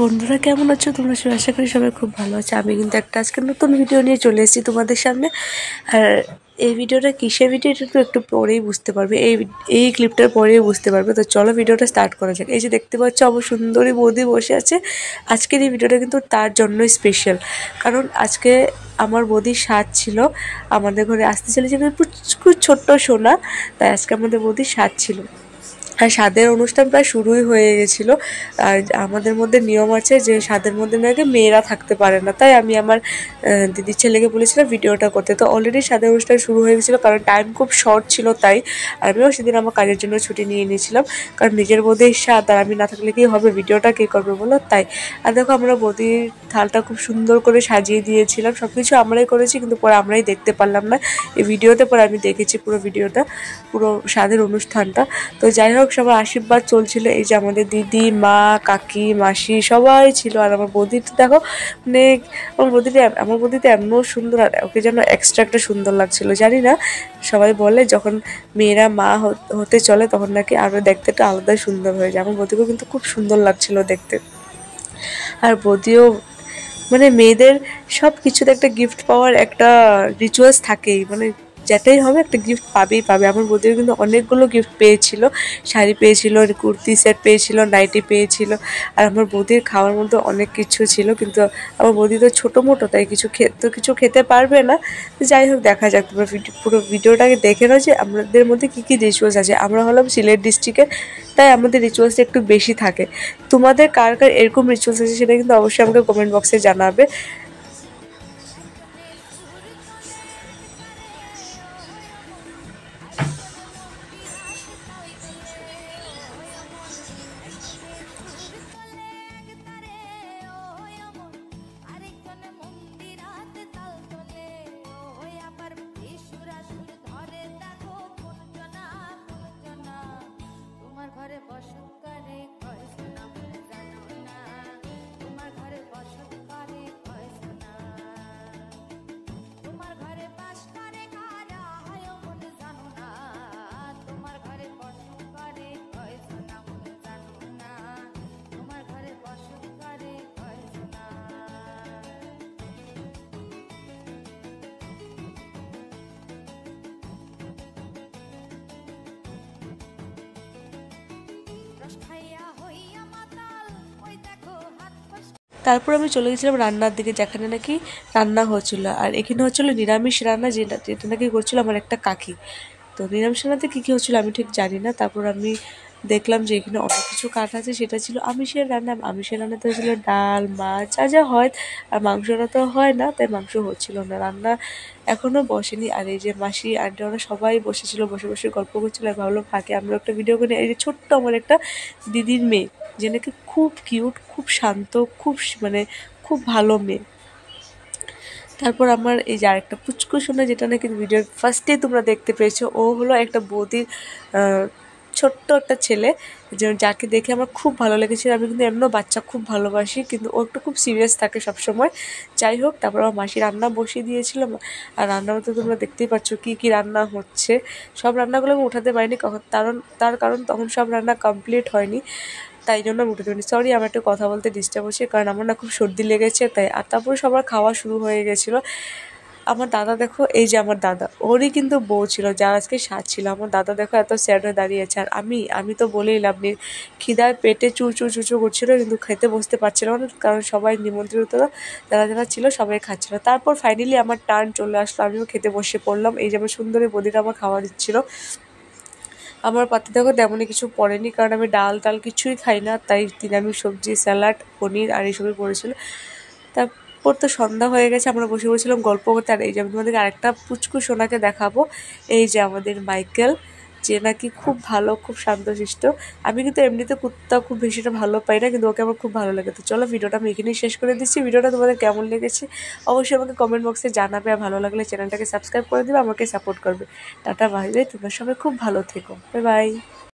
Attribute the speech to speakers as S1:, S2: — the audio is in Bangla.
S1: বন্ধুরা, কেমন আছো তোমরা? সবাই আশা করি সবাই খুব ভালো আছে। আমি কিন্তু একটা আজকে নতুন ভিডিও নিয়ে চলে এসেছি তোমাদের সামনে। আর এই ভিডিওটা কিসের ভিডিও এটা তো একটু পরেই বুঝতে পারবে, এই ক্লিপটার পরেই বুঝতে পারবে। তো চলো ভিডিওটা স্টার্ট করা যাক। এই যে দেখতে পাচ্ছ আমার সুন্দরী বৌদি বসে আছে। আজকের এই ভিডিওটা কিন্তু তার জন্যই স্পেশাল, কারণ আজকে আমার বৌদির স্বাদ ছিল। আমাদের ঘরে আসতে চলেছে খুব ছোট্ট সোনা, তাই আজকে আমাদের বৌদির স্বাদ ছিল। আর স্বাদের অনুষ্ঠান প্রায় শুরুই হয়ে গেছিলো। আর আমাদের মধ্যে নিয়ম আছে যে স্বাদের মধ্যে নাকি মেয়েরা থাকতে পারে না, তাই আমি আমার দিদির ছেলেকে বলেছিলাম ভিডিওটা করতে। তো অলরেডি স্বাদের অনুষ্ঠান শুরু হয়ে গেছিলো, কারণ টাইম খুব শর্ট ছিল। তাই আমিও সেদিন আমার কাজের জন্য ছুটি নিয়ে নিয়েছিলাম, কারণ নিজের বৌদির স্বাদ আর আমি না থাকলে কি হবে, ভিডিওটা কে করবে বলো? তাই। আর দেখো আমরা বৌদির থালটা খুব সুন্দর করে সাজিয়ে দিয়েছিলাম। সব কিছু আমরাই করেছি, কিন্তু পরে আমরাই দেখতে পারলাম না এই ভিডিওতে। পরে আমি দেখেছি পুরো ভিডিওটা, পুরো স্বাদের অনুষ্ঠানটা। তো যাই হোক, সবার আশীর্বাদ চলছিল। এই যে আমাদের দিদি, মা, কাকি, মাসি সবাই ছিল। আর আমার বৌদিটা দেখো, মানে আমার বৌদিটা এমন সুন্দর, আর ওকে যেন এক্সট্রা একটা সুন্দর লাগছিল। জানি না, সবাই বলে যখন মেয়েরা মা হতে চলে তখন নাকি আরও দেখতে একটা আলাদাই সুন্দর হয়ে যায়। আমার বৌদিকেও কিন্তু খুব সুন্দর লাগছিল দেখতে। আর বৌদিও মানে মেয়েদের সব কিছুতে একটা গিফট পাওয়ার একটা রিচুয়ালস থাকেই, মানে যেটাই হবে একটা গিফট পাবেই পাবে। আমার বৌদিও কিন্তু অনেকগুলো গিফট পেয়েছিল। শাড়ি পেয়েছিল, কুর্তি সেট পেয়েছিল, নাইটি পেয়েছিল। আর আমার বৌদির খাওয়ার মধ্যে অনেক কিছু ছিল, কিন্তু আমার বৌদি তো ছোটো মোটো, তাই কিছু খেতে পারবে না। যাই হোক, দেখা যাক। তোমরা পুরো ভিডিওটাকে দেখে নাও যে আমাদের মধ্যে কী কী রিচুয়ালস আছে। আমরা হলাম সিলেট ডিস্ট্রিক্টের, তাই আমাদের রিচুয়ালসটা একটু বেশি থাকে। তোমাদের কার কার এরকম রিচুয়ালস আছে সেটা কিন্তু অবশ্যই আমাকে কমেন্ট বক্সে জানাবে। তারপর আমি চলে গেছিলাম রান্নার দিকে, যেখানে নাকি রান্না হচ্ছিল। আর এখানে হচ্ছিল নিরামিষ রান্না, যেটা নাকি করছিল আমার একটা কাকি। তো নিরামিষ রান্নাতে কী কী হচ্ছিলো আমি ঠিক জানি না। তারপর আমি দেখলাম যে এখানে অনেক কিছু কাঠ আছে, সেটা ছিল আমিষের রান্না। আমিষের রান্নাতে হয়েছিল ডাল, মাছ, যা যা হয়। আর মাংসটা তো হয় না, তাই মাংস হচ্ছিল না। রান্না এখনও বসেনি। আর এই যে মাসি, আন্টি, ওরা সবাই বসেছিল, বসে বসে গল্প করছিল। আর ভাবলাম ফাঁকে আমরা একটা ভিডিও করি। এই যে ছোট্ট আমার একটা দিদির মেয়ে, যে নাকি খুব কিউট, খুব শান্ত, মানে খুব ভালো মেয়ে। তারপর আমার এই যে আরেকটা পুচকু সোনা, যেটা নাকি ভিডিওর ফার্স্টে তোমরা দেখতে পেয়েছো, ও হলো একটা বৌদির ছোট্ট একটা ছেলে, যাকে দেখে আমার খুব ভালো লেগেছিল। আমি কিন্তু এমনও বাচ্চা খুব ভালোবাসি, কিন্তু ও একটু খুব সিরিয়াস থাকে সবসময়। যাই হোক, তারপর আমার মাসি রান্না বসিয়ে দিয়েছিল। আর রান্নার মধ্যে তোমরা দেখতেই পাচ্ছ কী কী রান্না হচ্ছে। সব রান্নাগুলো আমি উঠাতে পারিনি, তার কারণ তখন সব রান্না কমপ্লিট হয়নি, তাই জন্য আমি উঠে পারিনি। সরি, আমার একটু কথা বলতে ডিস্টার্ব হচ্ছে, কারণ আমার না খুব সর্দি লেগেছে তাই। আর তারপরে সবার খাওয়া শুরু হয়ে গেছিলো। আমার দাদা দেখো, এই যে আমার দাদা, ওরই কিন্তু বউ ছিল, যার আজকে স্বাদ ছিল। আমার দাদা দেখো এত স্যাড হয়ে দাঁড়িয়েছে। আর আমি তো বলেই লাভ নেই, খিদায় পেটে চুচু করছিল, কিন্তু খেতে বসতে পারছিল না, কারণ সবাই নিমন্ত্রিত যারা যারা ছিল সবাই খাচ্ছিল। তারপর ফাইনালি আমার টার্ন চলে আসলো, আমিও খেতে বসে পড়লাম। এই যে আমার সুন্দরী বদিটা আমার খাওয়া দিচ্ছিলো। আমার পাতে দেখো তেমনই কিছু পড়েনি, কারণ আমি ডাল কিছুই খাই না, তাই নিরামিষ সবজি, স্যালাড, পনির আর এইসবই পড়েছিল। তারপর তো সন্ধ্যা হয়ে গেছে, আমরা বসে বসেছিলাম গল্প করতে। আর এই যে আমি তোমাদেরকে আরেকটা পুচকু সোনাকে দেখাবো। এই যে আমাদের মাইকেল, যে নাকি খুব ভালো, খুব শান্তশিষ্ট। আমি কিন্তু এমনিতে কুত্তা খুব বেশিটা ভালো পাই না, কিন্তু ওকে আমার খুব ভালো লাগে। তো চলো, ভিডিওটা আমি এখানেই শেষ করে দিচ্ছি। ভিডিওটা তোমাদের কেমন লেগেছে অবশ্যই আমাকে কমেন্ট বক্সে জানাবে। আর ভালো লাগলে চ্যানেলটাকে সাবস্ক্রাইব করে দেবে, আমাকে সাপোর্ট করবে। Tata, bye bye. তোমরা সবাই খুব ভালো থেকো। Bye bye.